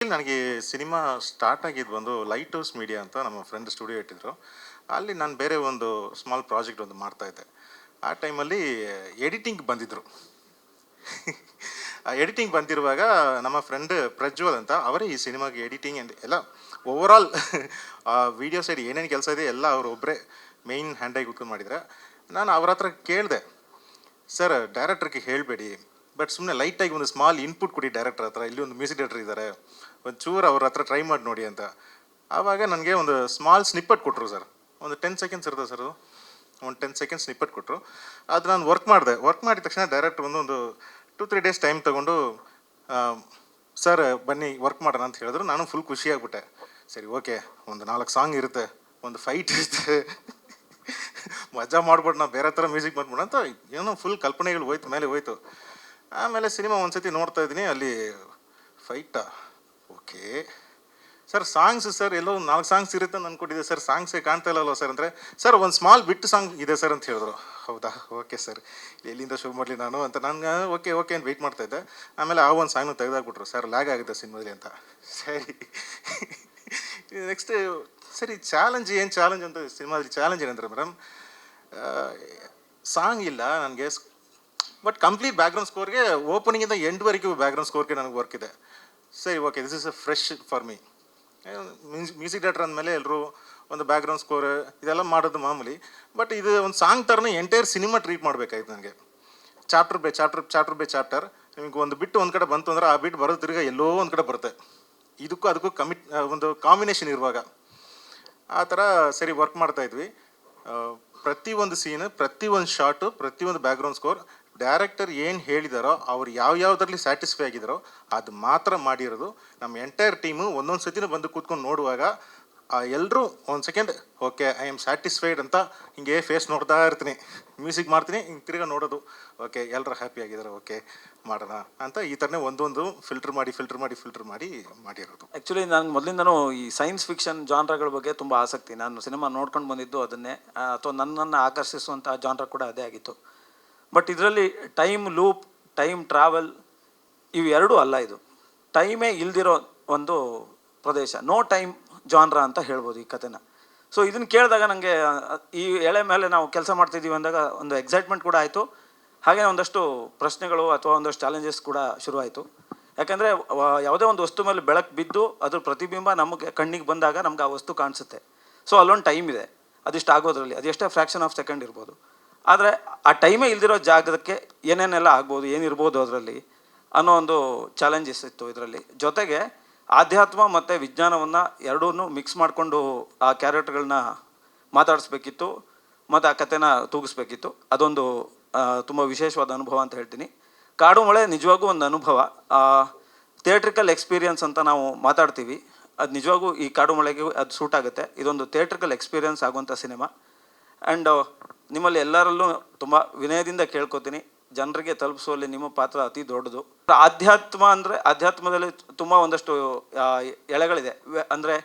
ನನಗೆ cinema start ಆಗಿದ್ದು ಒಂದು ಲೈಟ್ ಹೌಸ್ ಮೀಡಿಯಾ ಅಂತ ನಮ್ಮ ಫ್ರೆಂಡ್ ಸ್ಟುಡಿಯೋ ಇಟ್ಟಿದ್ರು. ಅಲ್ಲಿ ನಾನು ಬೇರೆ ಒಂದು ಸ್ಮಾಲ್ ಪ್ರಾಜೆಕ್ಟ್ ಒಂದು ಮಾಡ್ತಾ ಇದ್ದೆ. ಆ ಟೈಮಲ್ಲಿ ಎಡಿಟಿಂಗ್ ಬಂದಿದ್ದರು. ಆ ಎಡಿಟಿಂಗ್ ಬಂದಿರುವಾಗ ನಮ್ಮ ಫ್ರೆಂಡ್ ಪ್ರಜ್ವಲ್ ಅಂತ ಅವರೇ ಈ ಸಿನಿಮಾಗೆ ಎಡಿಟಿಂಗ್ ಆ್ಯಂಡ್ ಎಲ್ಲ ಓವರಾಲ್ ಆ ವಿಡಿಯೋ ಸೈಡ್ ಏನೇನು ಕೆಲಸ ಇದೆ ಎಲ್ಲ ಅವರು ಒಬ್ಬರೇ ಮೇಯ್ನ್ ಹ್ಯಾಂಡಾಗಿ ಕೂತ್ಕೊಂಡು ಮಾಡಿದರೆ. ನಾನು ಅವ್ರ ಹತ್ರ ಕೇಳಿದೆ, ಸರ್ ಡೈರೆಕ್ಟ್ರಿಗೆ ಹೇಳಬೇಡಿ, ಬಟ್ ಸುಮ್ಮನೆ ಲೈಟಾಗಿ ಒಂದು ಸ್ಮಾಲ್ ಇನ್ಪುಟ್ ಕೊಡಿ ಡೈರೆಕ್ಟರ್ ಹತ್ರ, ಇಲ್ಲಿ ಒಂದು ಮ್ಯೂಸಿಕ್ ಡೈರೆಕ್ಟರ್ ಇದ್ದಾರೆ, ಒಂದು ಚೂರು ಅವ್ರ ಹತ್ರ ಟ್ರೈ ಮಾಡಿ ನೋಡಿ ಅಂತ. ಆವಾಗ ನನಗೆ ಒಂದು ಸ್ಮಾಲ್ ಸ್ನಿಪ್ಪಟ್ ಕೊಟ್ಟರು ಸರ್. ಒಂದು 10 ಸೆಕೆಂಡ್ಸ್ ಇರ್ತದೆ ಸರ್, ಒಂದು 10 ಸೆಕೆಂಡ್ಸ್ ಸ್ನಿಪ್ಪಟ್ ಕೊಟ್ಟರು. ಅದು ನಾನು ವರ್ಕ್ ಮಾಡಿದ ತಕ್ಷಣ ಡೈರೆಕ್ಟ್ ಒಂದು 2-3 ಡೇಸ್ ಟೈಮ್ ತೊಗೊಂಡು ಸರ್ ಬನ್ನಿ ವರ್ಕ್ ಮಾಡೋಣ ಅಂತ ಹೇಳಿದ್ರು. ನಾನು ಫುಲ್ ಖುಷಿಯಾಗ್ಬಿಟ್ಟೆ. ಸರಿ ಓಕೆ, ಒಂದು 4 ಸಾಂಗ್ ಇರುತ್ತೆ, ಒಂದು ಫೈಟ್ ಇರುತ್ತೆ, ಮಜಾ ಮಾಡ್ಬಿಟ್ಟು ನಾವು ಬೇರೆ ಥರ ಮ್ಯೂಸಿಕ್ ಮಾಡ್ಬಿಡೋಣ ಅಂತ ಏನೋ ಫುಲ್ ಕಲ್ಪನೆಗಳು ಹೋಯ್ತು. ಆಮೇಲೆ ಸಿನಿಮಾ ಒಂದ್ಸತಿ ನೋಡ್ತಾ ಇದ್ದೀನಿ, ಅಲ್ಲಿ ಫೈಟಾ, ಓಕೆ ಸರ್ ಸಾಂಗ್ಸ್ ಸರ್ ಎಲ್ಲೋ ಒಂದು 4 ಸಾಂಗ್ಸ್ ಇರುತ್ತೆ ಅಂತ ಅಂದ್ಕೊಂಡಿದ್ದೆ ಸರ್, ಸಾಂಗ್ಸೇ ಕಾಣ್ತಾ ಇಲ್ಲಲ್ವ ಸರ್ ಅಂದರೆ, ಸರ್ ಒಂದು ಸ್ಮಾಲ್ ಬಿಟ್ ಸಾಂಗ್ ಇದೆ ಸರ್ ಅಂತ ಹೇಳಿದ್ರು. ಹೌದಾ, ಓಕೆ ಸರ್, ಎಲ್ಲಿಂದ ಶೋ ಮಾಡಲಿ ನಾನು ಅಂತ ನಾನು ಓಕೆ ಅಂತ ವೆಯ್ಟ್ ಮಾಡ್ತಾಯಿದ್ದೆ. ಆಮೇಲೆ ಆ ಒಂದು ಸಾಂಗ್ನು ತೆಗೆದಾಕ್ಬಿಟ್ರು, ಸರ್ ಲ್ಯಾಗ್ ಆಗುತ್ತೆ ಸಿನಿಮಾದಲ್ಲಿ ಅಂತ. ಸರಿ ನೆಕ್ಸ್ಟ್ ಸರಿ ಏನು ಚಾಲೆಂಜ್ ಅಂತ ಸಿನಿಮಾದಲ್ಲಿ ಚಾಲೆಂಜ್ ಏನಂದ್ರೆ ಮೇಡಮ್, ಸಾಂಗ್ ಇಲ್ಲ ನನಗೆ, ಬಟ್ ಕಂಪ್ಲೀಟ್ ಬ್ಯಾಕ್ಗ್ರೌಂಡ್ ಸ್ಕೋರ್ಗೆ ಓಪನಿಂಗಿಂದ ಎಂಡ್ವರೆಗೂ ಬ್ಯಾಕ್ಗ್ರೌಂಡ್ ಸ್ಕೋರ್ಗೆ ನನಗೆ ವರ್ಕ್ ಇದೆ. ಸರಿ okay, this is a fresh for me. Music director ಅಂದಮೇಲೆ ಎಲ್ಲರೂ ಒಂದು ಬ್ಯಾಕ್ಗ್ರೌಂಡ್ ಸ್ಕೋರ್ ಇದೆಲ್ಲ ಮಾಡೋದು ಮಾಮೂಲಿ, ಬಟ್ ಇದು ಒಂದು ಸಾಂಗ್ ಥರನೇ ಎಂಟೈರ್ ಸಿನಿಮಾ ಟ್ರೀಟ್ ಮಾಡಬೇಕಾಯ್ತು ನನಗೆ. ಚಾಪ್ಟರ್ ಬೈ ಚಾಪ್ಟರ್ ನಿಮಗೆ ಒಂದು ಬಿಟ್ಟು ಒಂದು ಕಡೆ ಬಂತು ಅಂದ್ರೆ ಆ ಬಿಟ್ಟು ಬರೋದು ತಿರ್ಗಿ ಎಲ್ಲೋ ಒಂದು ಕಡೆ ಬರುತ್ತೆ. ಅದಕ್ಕೂ ಒಂದು ಕಾಂಬಿನೇಷನ್ ಇರುವಾಗ ಆ ಥರ ಸರಿ ವರ್ಕ್ ಮಾಡ್ತಾಯಿದ್ವಿ. ಪ್ರತಿಯೊಂದು ಸೀನು, ಪ್ರತಿಯೊಂದು ಶಾಟು, ಪ್ರತಿಯೊಂದು ಬ್ಯಾಕ್ಗ್ರೌಂಡ್ ಸ್ಕೋರ್ ಡೈರೆಕ್ಟರ್ ಏನು ಹೇಳಿದಾರೋ, ಅವ್ರು ಯಾವುದ್ರಲ್ಲಿ ಸ್ಯಾಟಿಸ್ಫೈ ಆಗಿದ್ದಾರೋ ಅದು ಮಾತ್ರ ಮಾಡಿರೋದು. ನಮ್ಮ ಎಂಟೈರ್ ಟೀಮು ಒಂದೊಂದು ಸತಿನೂ ಬಂದು ಕೂತ್ಕೊಂಡು ನೋಡುವಾಗ ಎಲ್ಲರೂ ಒಂದು second okay I am satisfied ಅಂತ ಹಿಂಗೆ ಫೇಸ್ ನೋಡ್ತಾ ಇರ್ತೀನಿ, ಮ್ಯೂಸಿಕ್ ಮಾಡ್ತೀನಿ, ಹಿಂಗೆ ತಿರ್ಗಾ ನೋಡೋದು, ಓಕೆ ಎಲ್ಲರೂ ಹ್ಯಾಪಿ ಆಗಿದ್ದಾರೆ, ಓಕೆ ಮಾಡೋಣ ಅಂತ ಈ ಥರನೇ ಒಂದೊಂದು ಫಿಲ್ಟರ್ ಮಾಡಿ ಮಾಡಿರೋದು. ಆ್ಯಕ್ಚುಲಿ ನಾನು ಮೊದಲಿಂದನೂ ಈ ಸೈನ್ಸ್ ಫಿಕ್ಷನ್ ಜಾನ್ರಗಳ ಬಗ್ಗೆ ತುಂಬ ಆಸಕ್ತಿ. ನಾನು ಸಿನಿಮಾ ನೋಡ್ಕೊಂಡು ಬಂದಿದ್ದು ಅದನ್ನೇ, ಅಥವಾ ನನ್ನನ್ನು ಆಕರ್ಷಿಸುವಂಥ ಜಾನ್ರ ಕೂಡ ಅದೇ ಆಗಿತ್ತು. ಬಟ್ ಇದರಲ್ಲಿ ಟೈಮ್ ಲೂಪ್, ಟೈಮ್ ಟ್ರಾವೆಲ್ ಇವು ಎರಡೂ ಅಲ್ಲ. ಇದು ಟೈಮೇ ಇಲ್ದಿರೋ ಒಂದು ಪ್ರದೇಶ, ನೋ ಟೈಮ್ ಜಾನ್ರ ಅಂತ ಹೇಳ್ಬೋದು ಈ ಕಥೆನ. ಸೊ ಇದನ್ನು ಕೇಳಿದಾಗ ನನಗೆ ಈ ಎಳೆ ಮೇಲೆ ನಾವು ಕೆಲಸ ಮಾಡ್ತಿದ್ದೀವಿ ಅಂದಾಗ ಒಂದು ಎಕ್ಸೈಟ್ಮೆಂಟ್ ಕೂಡ ಆಯಿತು. ಹಾಗೆ ಒಂದಷ್ಟು ಪ್ರಶ್ನೆಗಳು ಅಥವಾ ಒಂದಷ್ಟು ಚಾಲೆಂಜಸ್ ಕೂಡ ಶುರುವಾಯಿತು. ಯಾಕೆಂದರೆ ಯಾವುದೇ ಒಂದು ವಸ್ತು ಮೇಲೆ ಬೆಳಕು ಬಿದ್ದು ಅದ್ರ ಪ್ರತಿಬಿಂಬ ನಮಗೆ ಕಣ್ಣಿಗೆ ಬಂದಾಗ ನಮ್ಗೆ ಆ ವಸ್ತು ಕಾಣಿಸುತ್ತೆ. ಸೊ ಅಲ್ಲೊಂದು ಟೈಮ್ ಇದೆ, ಅದಿಷ್ಟು ಆಗೋದ್ರಲ್ಲಿ ಅದೆಷ್ಟೇ ಫ್ರ್ಯಾಕ್ಷನ್ ಆಫ್ ಸೆಕೆಂಡ್ ಇರ್ಬೋದು. ಆದರೆ ಆ ಟೈಮೇ ಇಲ್ದಿರೋ ಜಾಗದಕ್ಕೆ ಏನೇನೆಲ್ಲ ಆಗ್ಬೋದು, ಏನಿರ್ಬೋದು ಅದರಲ್ಲಿ ಅನ್ನೋ ಒಂದು ಚಾಲೆಂಜಸ್ ಇತ್ತು ಇದರಲ್ಲಿ. ಜೊತೆಗೆ ಆಧ್ಯಾತ್ಮ ಮತ್ತು ವಿಜ್ಞಾನವನ್ನು ಎರಡೂ ಮಿಕ್ಸ್ ಮಾಡಿಕೊಂಡು ಆ ಕ್ಯಾರೆಕ್ಟರ್ಗಳನ್ನ ಮಾತಾಡಿಸ್ಬೇಕಿತ್ತು ಮತ್ತು ಆ ಕಥೆನ ತೂಗಿಸ್ಬೇಕಿತ್ತು. ಅದೊಂದು ತುಂಬ ವಿಶೇಷವಾದ ಅನುಭವ ಅಂತ ಹೇಳ್ತೀನಿ. ಕಾಡು ಮಳೆ ನಿಜವಾಗೂ ಒಂದು ಅನುಭವ, ಥಿಯೇಟ್ರಿಕಲ್ ಎಕ್ಸ್ಪೀರಿಯನ್ಸ್ ಅಂತ ನಾವು ಮಾತಾಡ್ತೀವಿ. ಅದು ನಿಜವಾಗೂ ಈ ಕಾಡು ಮಳೆಗೆ ಅದು ಸೂಟ್ ಆಗುತ್ತೆ. ಇದೊಂದು ಥಿಯೇಟ್ರಿಕಲ್ ಎಕ್ಸ್ಪೀರಿಯನ್ಸ್ ಆಗುವಂಥ ಸಿನಿಮಾ. ಆ್ಯಂಡ್ ನಿಮ್ಮಲ್ಲಿ ಎಲ್ಲರಲ್ಲೂ ತುಂಬ ವಿನಯದಿಂದ ಕೇಳ್ಕೊತೀನಿ, ಜನರಿಗೆ ತಲುಪಿಸುವಲ್ಲಿ ನಿಮ್ಮ ಪಾತ್ರ ಅತಿ ದೊಡ್ಡದು. ಆಧ್ಯಾತ್ಮ ಅಂದರೆ ಆಧ್ಯಾತ್ಮದಲ್ಲಿ ತುಂಬ ಒಂದಷ್ಟು ಎಳೆಗಳಿದೆ. ಅಂದರೆ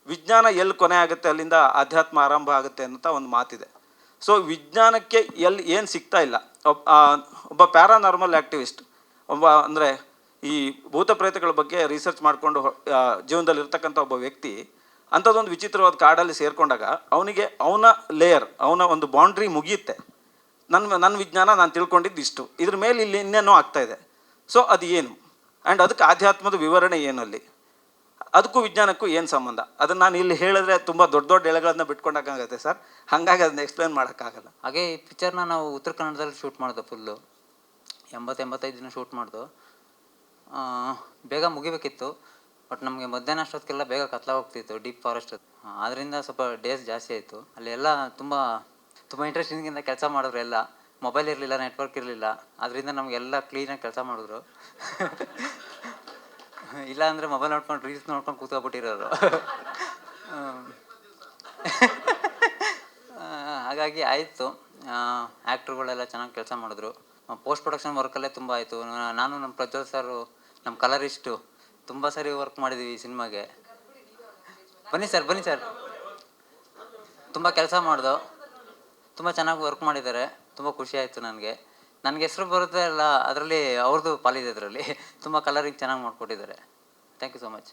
ವಿಜ್ಞಾನ ಎಲ್ಲಿ ಕೊನೆ ಆಗುತ್ತೆ ಅಲ್ಲಿಂದ ಆಧ್ಯಾತ್ಮ ಆರಂಭ ಆಗುತ್ತೆ ಅಂತ ಒಂದು ಮಾತಿದೆ. ಸೊ ವಿಜ್ಞಾನಕ್ಕೆ ಎಲ್ಲಿ ಏನು ಸಿಗ್ತಾ ಇಲ್ಲ, ಒಬ್ಬ ಪ್ಯಾರಾನಾರ್ಮಲ್ ಆ್ಯಕ್ಟಿವಿಸ್ಟ್, ಅಂದರೆ ಈ ಭೂತ ಪ್ರೇತಗಳ ಬಗ್ಗೆ ರಿಸರ್ಚ್ ಮಾಡಿಕೊಂಡು ಜೀವನದಲ್ಲಿ ಇರ್ತಕ್ಕಂಥ ಒಬ್ಬ ವ್ಯಕ್ತಿ ಅಂಥದ್ದೊಂದು ವಿಚಿತ್ರವಾದ ಕಾಡಲ್ಲಿ ಸೇರಿಕೊಂಡಾಗ ಅವನಿಗೆ ಅವನ ಒಂದು ಬೌಂಡ್ರಿ ಮುಗಿಯುತ್ತೆ. ನನ್ನ ವಿಜ್ಞಾನ ನಾನು ತಿಳ್ಕೊಂಡಿದ್ದು ಇಷ್ಟು, ಇದ್ರ ಮೇಲೆ ಇಲ್ಲಿ ಇನ್ನೇನೋ ಆಗ್ತಾಯಿದೆ. ಸೊ ಅದು ಏನು, ಆ್ಯಂಡ್ ಅದಕ್ಕೆ ಆಧ್ಯಾತ್ಮದ ವಿವರಣೆ ಏನು, ಅಲ್ಲಿ ಅದಕ್ಕೂ ವಿಜ್ಞಾನಕ್ಕೂ ಏನು ಸಂಬಂಧ, ಅದನ್ನು ನಾನು ಇಲ್ಲಿ ಹೇಳಿದ್ರೆ ತುಂಬ ದೊಡ್ಡ ಎಳೆಗಳನ್ನ ಬಿಟ್ಕೊಂಡಾಗುತ್ತೆ ಸರ್. ಹಾಗಾಗಿ ಅದನ್ನ ಎಕ್ಸ್ಪ್ಲೇನ್ ಮಾಡೋಕ್ಕಾಗಲ್ಲ. ಹಾಗೆ ಈ ಪಿಕ್ಚರ್ನ ನಾವು ಉತ್ತರ ಕನ್ನಡದಲ್ಲಿ ಶೂಟ್ ಮಾಡಿದೆ. ಫುಲ್ಲು 85 ದಿನ ಶೂಟ್ ಮಾಡ್ದು. ಬೇಗ ಮುಗಿಬೇಕಿತ್ತು, ಬಟ್ ನಮಗೆ ಮಧ್ಯಾಹ್ನ ಅಷ್ಟೊತ್ತಿಗೆಲ್ಲ ಬೇಗ ಹೋಗ್ತಿತ್ತು, ಡೀಪ್ ಫಾರೆಸ್ಟ್. ಆದ್ದರಿಂದ ಸ್ವಲ್ಪ ಡೇಸ್ ಜಾಸ್ತಿ ಆಯಿತು. ಅಲ್ಲಿ ಎಲ್ಲ ತುಂಬ ಇಂಟ್ರೆಸ್ಟಿಂಗಿಂದ ಕೆಲಸ ಮಾಡಿದ್ರು. ಎಲ್ಲ ಮೊಬೈಲ್ ಇರಲಿಲ್ಲ, ನೆಟ್ವರ್ಕ್ ಇರಲಿಲ್ಲ, ಅದರಿಂದ ನಮಗೆಲ್ಲ ಕ್ಲೀನಾಗಿ ಕೆಲಸ ಮಾಡಿದ್ರು. ಇಲ್ಲ ಅಂದರೆ ಮೊಬೈಲ್ ನೋಡ್ಕೊಂಡು ರೀಲ್ಸ್ ನೋಡ್ಕೊಂಡು ಕೂತ್ಕೊಬಿಟ್ಟಿರೋರು. ಹಾಗಾಗಿ ಆಯಿತು. ಆ್ಯಕ್ಟ್ರುಗಳೆಲ್ಲ ಚೆನ್ನಾಗಿ ಕೆಲಸ ಮಾಡಿದ್ರು. ಪೋಸ್ಟ್ ಪ್ರೊಡಕ್ಷನ್ ವರ್ಕಲ್ಲೇ ತುಂಬ ಆಯಿತು. ನಾನು ನಮ್ಮ ಪ್ರಜ್ವಲ್ ಸರು, ನಮ್ಮ ಕಲರಿಸ್ಟು ತುಂಬ ಸರಿ ವರ್ಕ್ ಮಾಡಿದ್ದೀವಿ ಈ ಸಿನಿಮಾಗೆ. ಬನ್ನಿ ಸರ್, ತುಂಬ ಕೆಲಸ ಮಾಡ್ದು, ತುಂಬ ಚೆನ್ನಾಗಿ ವರ್ಕ್ ಮಾಡಿದ್ದಾರೆ. ತುಂಬ ಖುಷಿ ಆಯಿತು ನನಗೆ ಹೆಸರು ಬರುತ್ತೆ ಅಲ್ಲ, ಅದರಲ್ಲಿ ಅವ್ರದ್ದು ಪಾಲಿದೆ. ಅದರಲ್ಲಿ ತುಂಬ ಕಲರಿಂಗ್ ಚೆನ್ನಾಗಿ ಮಾಡಿಕೊಟ್ಟಿದ್ದಾರೆ. Thank you so much.